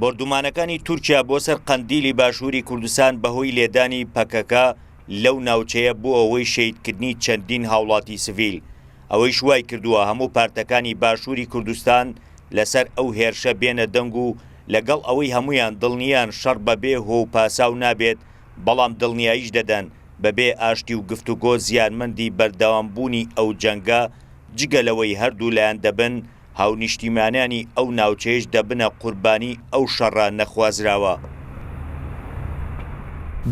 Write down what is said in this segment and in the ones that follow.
بردومانەکانی تورکیا بۆ سەر قەندیلی باشووری کوردستان بەهۆی لێدانی پەکەکە لەو ناوچەیە بۆ ئەوەی شەیدکردنی چەندین هاوڵاتی سڤیل ئەوەی شوای کردووە هەموو پارتەکانی باشووری کوردستان لەسەر ئەو هێرشە بێنە دەنگ و لەگەڵ ئەوەی هەمویان دڵنیان شەڕ بەبێ هۆ و پاساو نابێت بەڵام دڵنیاییش دەدەن بەبێ ئاشتی و گفتوگۆ زیانمەندی بەردەوامبوونی ئەو جەنگە جگەلەوەی هەردوو لایەن دەبن هاونیشتیمانیانی ئەو ناوچەیەش دەبنە قوربانی ئەو شەڕە نەخوازراوە.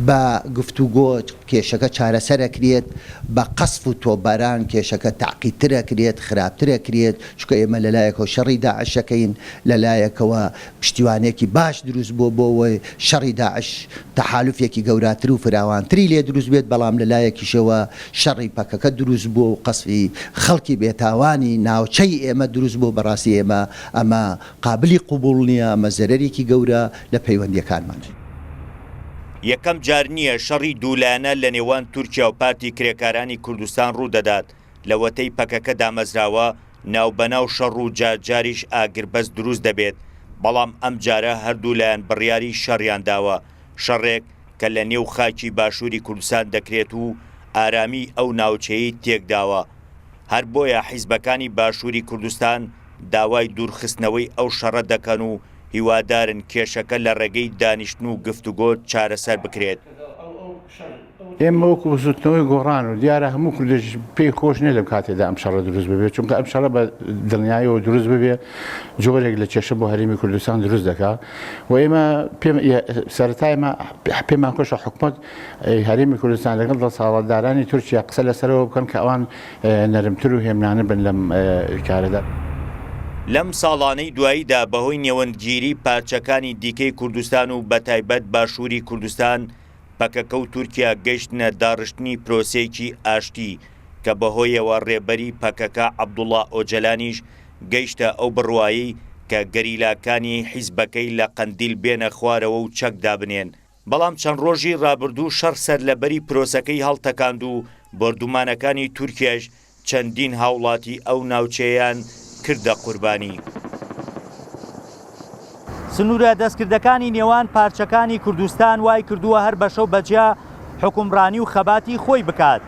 بە گفتوگۆ کێشەکە چارەسەرەکرێت بە قەسف و تۆباران کێشەکە تاقیترەکرێت خراپترەکرێت چکە ئێمە لەلایەکەوە شەڕی داعشەکەین لەلایەکەوە پشتیوانێکی باش دروست بۆ بۆەوەی شەڕی داعش تەحالوفێکی گەوراتر و فراوانتری لێ دروست بێت بەڵام لەلایەکیشەوە شەڕی پەکەکە دروست بوو و قەسفی خەڵکی بێتاوانی ناوچەی ئێمە دروست بوو بەڕاستی ئەمە قابلی قوبوڵ نییە ئەمە زەرەرێکی گەورە لە پەیوەندیەکانمان. یەکەم جار نییە شەڕی دوولایەنە لە نێوان تورکیا و پارتی کرێکارانی کوردستان ڕوودەدات لە وەتەی پەکەکە دامەزراوە ناوبەناو شەڕ و جاریش ئاگربەست دروست دەبێت بەڵام ئەم جارە هەردوو لایەن بڕیاری شەڕیان داوە شەڕێک کە لە نێو خاکی باشووری کوردستان دەکرێت و ئارامی ئەو ناوچەیە تێکداوە هەر بۆیە حیزبەکانی باشووری کوردستان داوای دوورخستنەوەی ئەو شەڕە دەکەن و هیوادارن کێشەکە لە ڕێگەی دانیشتن و گفتوگۆ چارەسەر بکرێت. ئێمە وەکو زوتنەوەی گۆڕان و دیارە هەموو کوردێک پێی خۆش نێ لەم کاتێدا ئەم شەڕە دروست ببێت چونکە ئەم شەڕە بە دڵنیاییەوە دروست ببێ جۆرێک لە کێشە بۆ هەرێمی کوردستان دروست دەکات و ئێمە سەرەتایمە پێمان خۆشە حکومەت هەرێمی کوردستان لەگەڵ دەسەڵاتدارانی تورکیا قسە لەسەرەوە بکەن کە ئەوان نەرمتر و هێمنانە بن لەم کارەدا. لەم ساڵانەی دواییدا بەهۆی نێوەندگیری پارچەکانی دیکەی کوردستان و بەتایبەت باشووری کوردستان پەکەکە و تورکیا گەیشتنە داڕشتنی پرۆسەیەکی ئاشتی کە بەهۆیەوە ڕێبەری پەکەکە عەبدوڵڵا ئۆجەلانیش گەیشتە ئەو بڕوایی کە گەریلاکانی حیزبەکەی لە قەندیل بێنە خوارەوە و چەک دابنێن بەڵام چەند ڕۆژی ڕابردوو شەڕ سەرلەبەری پرۆسەکەی هەڵتەکاند و بەردومانەکانی تورکیاش چەندین هاوڵاتی ئەو ناوچەیان کردە قوربانی. سنوورە دەستکردەکانی نێوان پارچەکانی کوردستان وای کردووە هەر بەشەو بەجیا حکومڕانی و خەباتی خۆی بکات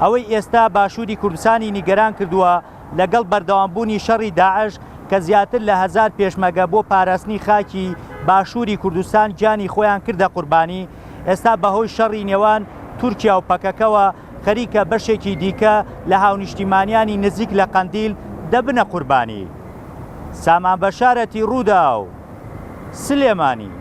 ئەوەی ئێستا باشووری کوردستانی نیگەران کردووە لەگەڵ بەردەوامبوونی شەڕی داعش کە زیاتر لە 1000 پێشمەگە بۆ پاراستنی خاکی باشووری کوردستان گیانی خۆیان کردە قوربانی ئێستا بەهۆی شەڕی نێوان تورکیا و پەکەکەوە خەریکە بەشێکی دیکە لە هاونیشتیمانیانی نزیک لە قەندیل دەبنە قوربانی. سامان بەشارەتی ڕوودا و سلێمانی.